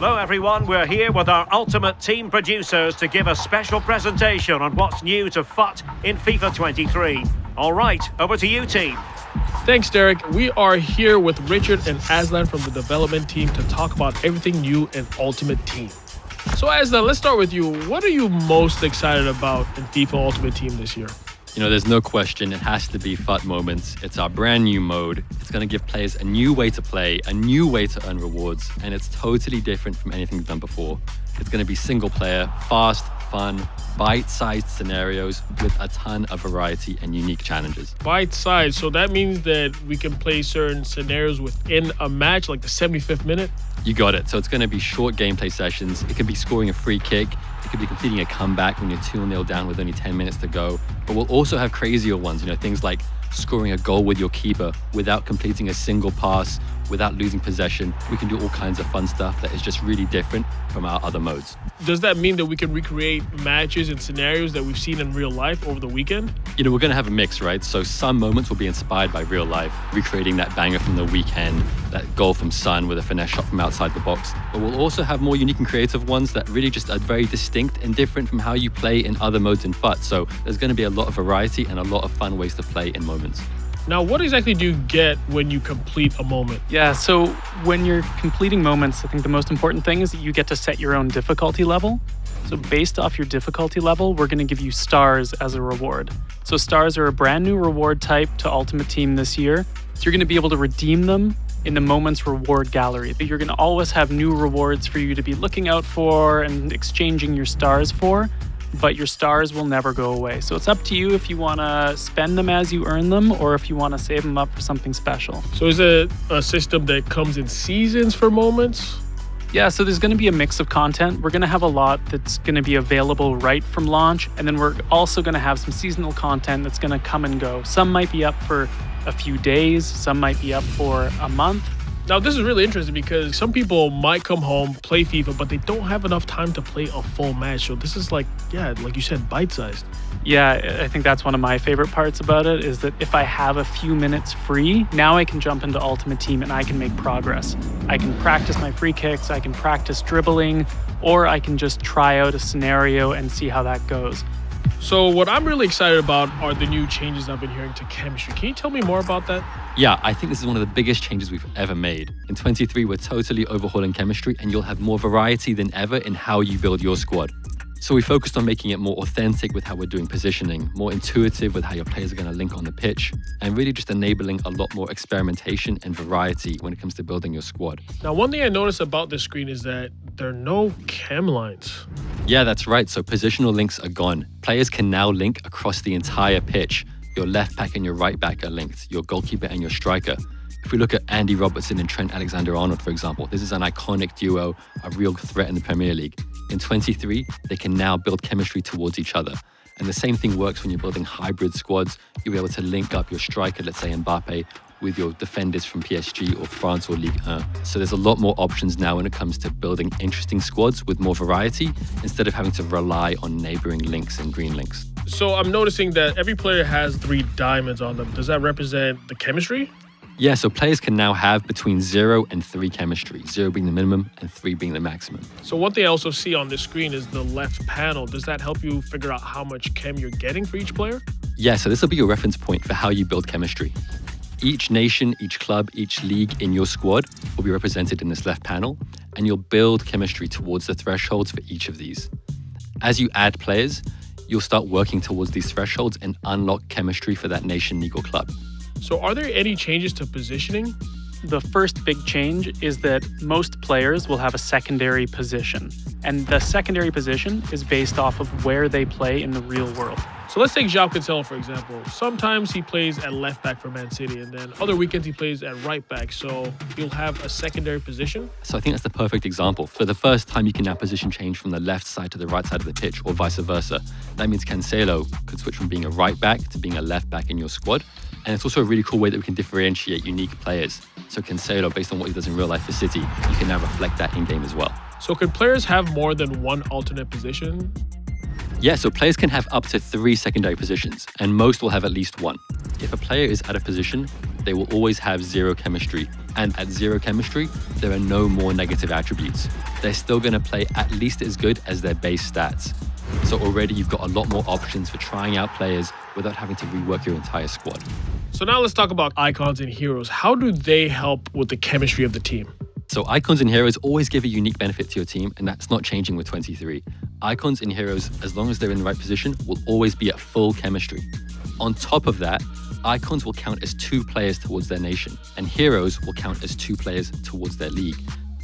Hello everyone, we're here with our Ultimate Team producers to give a special presentation on what's new to FUT in FIFA 23. All right, over to you team. Thanks, Derek. We are here with Richard and Aslan from the development team to talk about everything new in Ultimate Team. So Aslan, let's start with you. What are you most excited about in FIFA Ultimate Team this year? You know, there's no question it has to be FUT Moments. It's our brand new mode. It's going to give players a new way to play, a new way to earn rewards, and it's totally different from anything we've done before. It's going to be single player, fast, fun, bite-sized scenarios with a ton of variety and unique challenges. Bite-sized, so that means that we can play certain scenarios within a match, like the 75th minute? You got it. So it's going to be short gameplay sessions. It could be scoring a free kick. It could be completing a comeback when you're 2-0 down with only 10 minutes to go. But we'll also have crazier ones, things like scoring a goal with your keeper without completing a single pass, without losing possession. We can do all kinds of fun stuff that is just really different from our other modes. Does that mean that we can recreate matches and scenarios that we've seen in real life over the weekend? We're going to have a mix, right? So some moments will be inspired by real life, recreating that banger from the weekend, that goal from Son with a finesse shot from outside the box. But we'll also have more unique and creative ones that really just are very distinct and different from how you play in other modes in FUT. So there's going to be a lot of variety and a lot of fun ways to play in moments. Now, what exactly do you get when you complete a moment? Yeah, so when you're completing moments, I think the most important thing is that you get to set your own difficulty level. So based off your difficulty level, we're going to give you stars as a reward. So stars are a brand new reward type to Ultimate Team this year. So you're going to be able to redeem them in the Moments Reward Gallery. You're going to always have new rewards for you to be looking out for and exchanging your stars for. But your stars will never go away. So it's up to you if you want to spend them as you earn them or if you want to save them up for something special. So is it a system that comes in seasons for moments? Yeah, so there's going to be a mix of content. We're going to have a lot that's going to be available right from launch. And then we're also going to have some seasonal content that's going to come and go. Some might be up for a few days. Some might be up for a month. Now, this is really interesting because some people might come home, play FIFA, but they don't have enough time to play a full match. So this is like you said, bite-sized. Yeah, I think that's one of my favorite parts about it is that if I have a few minutes free, now I can jump into Ultimate Team and I can make progress. I can practice my free kicks, I can practice dribbling, or I can just try out a scenario and see how that goes. So what I'm really excited about are the new changes I've been hearing to chemistry. Can you tell me more about that? Yeah, I think this is one of the biggest changes we've ever made. In 23, we're totally overhauling chemistry and you'll have more variety than ever in how you build your squad. So we focused on making it more authentic with how we're doing positioning, more intuitive with how your players are going to link on the pitch, and really just enabling a lot more experimentation and variety when it comes to building your squad. Now, one thing I noticed about this screen is that there are no chem lines. Yeah, that's right. So positional links are gone. Players can now link across the entire pitch. Your left back and your right back are linked, your goalkeeper and your striker. If we look at Andy Robertson and Trent Alexander-Arnold, for example, this is an iconic duo, a real threat in the Premier League. In 23, they can now build chemistry towards each other. And the same thing works when you're building hybrid squads. You'll be able to link up your striker, let's say Mbappe, with your defenders from PSG or France or Ligue 1. So there's a lot more options now when it comes to building interesting squads with more variety instead of having to rely on neighboring links and green links. So I'm noticing that every player has 3 diamonds on them. Does that represent the chemistry? Yeah, so players can now have between 0 and 3 chemistry, 0 being the minimum and 3 being the maximum. So one thing I also see on this screen is the left panel. Does that help you figure out how much chem you're getting for each player? Yeah, so this will be your reference point for how you build chemistry. Each nation, each club, each league in your squad will be represented in this left panel, and you'll build chemistry towards the thresholds for each of these. As you add players, you'll start working towards these thresholds and unlock chemistry for that nation, league, or club. So are there any changes to positioning? The first big change is that most players will have a secondary position. And the secondary position is based off of where they play in the real world. So let's take João Cancelo, for example. Sometimes he plays at left back for Man City, and then other weekends he plays at right back. So he'll have a secondary position. So I think that's the perfect example. For the first time, you can now position change from the left side to the right side of the pitch, or vice versa. That means Cancelo could switch from being a right back to being a left back in your squad. And it's also a really cool way that we can differentiate unique players. So Cancelo, based on what he does in real life for City, you can now reflect that in-game as well. So can players have more than one alternate position? Yeah, so players can have up to 3 secondary positions, and most will have at least one. If a player is out of position, they will always have zero chemistry. And at zero chemistry, there are no more negative attributes. They're still going to play at least as good as their base stats. So already you've got a lot more options for trying out players without having to rework your entire squad. So now let's talk about icons and heroes. How do they help with the chemistry of the team? So icons and heroes always give a unique benefit to your team, and that's not changing with 23. Icons and heroes, as long as they're in the right position, will always be at full chemistry. On top of that, icons will count as 2 players towards their nation, and heroes will count as 2 players towards their league.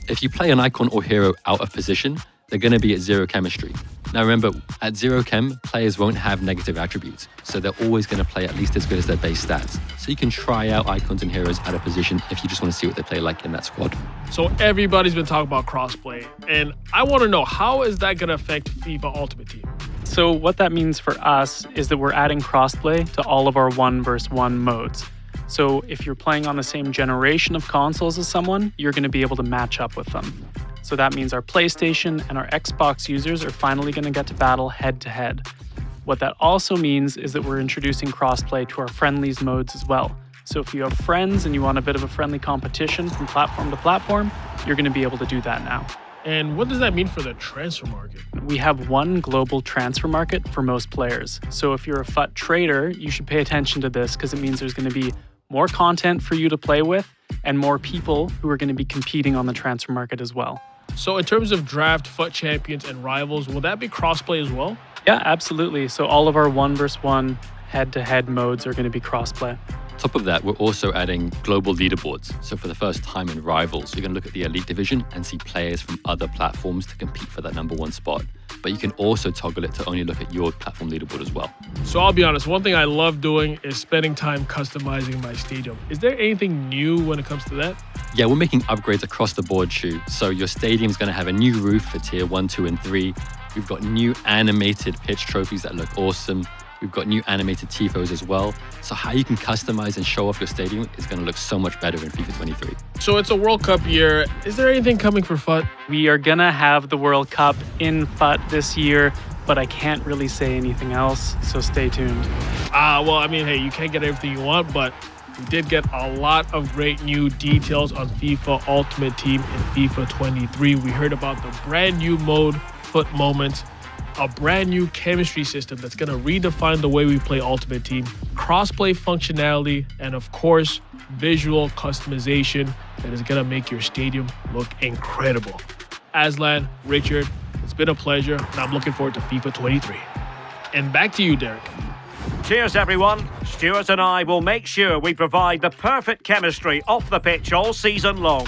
If you play an icon or hero out of position, they're going to be at zero chemistry. Now remember, at zero chem, players won't have negative attributes, so they're always going to play at least as good as their base stats. So you can try out icons and heroes out of position if you just want to see what they play like in that squad. So everybody's been talking about crossplay, and I want to know, how is that going to affect FIFA Ultimate Team? So what that means for us is that we're adding crossplay to all of our 1 versus 1 modes. So if you're playing on the same generation of consoles as someone, you're going to be able to match up with them. So that means our PlayStation and our Xbox users are finally going to get to battle head-to-head. What that also means is that we're introducing crossplay to our friendlies modes as well. So if you have friends and you want a bit of a friendly competition from platform to platform, you're going to be able to do that now. And what does that mean for the transfer market? We have one global transfer market for most players. So if you're a FUT trader, you should pay attention to this because it means there's going to be more content for you to play with and more people who are going to be competing on the transfer market as well. So in terms of draft, FUT champions, and rivals, will that be crossplay as well? Yeah, absolutely. So all of our 1 versus 1 head-to-head modes are going to be crossplay. On top of that, we're also adding global leaderboards. So for the first time in Rivals, you're going to look at the Elite Division and see players from other platforms to compete for that #1 spot. But you can also toggle it to only look at your platform leaderboard as well. So I'll be honest, one thing I love doing is spending time customizing my stadium. Is there anything new when it comes to that? Yeah, we're making upgrades across the board, Shu. So your stadium's going to have a new roof for tier 1, 2, and 3. We've got new animated pitch trophies that look awesome. We've got new animated tifos as well. So how you can customize and show off your stadium is going to look so much better in FIFA 23. So it's a World Cup year. Is there anything coming for FUT? We are going to have the World Cup in FUT this year, but I can't really say anything else, so stay tuned. Well, I mean, hey, you can't get everything you want, but we did get a lot of great new details on FIFA Ultimate Team in FIFA 23. We heard about the brand new mode, FUT Moments, a brand new chemistry system that's going to redefine the way we play Ultimate Team, crossplay functionality, and of course, visual customization that is going to make your stadium look incredible. Aslan, Richard, it's been a pleasure, and I'm looking forward to FIFA 23. And back to you, Derek. Cheers, everyone. Stuart and I will make sure we provide the perfect chemistry off the pitch all season long.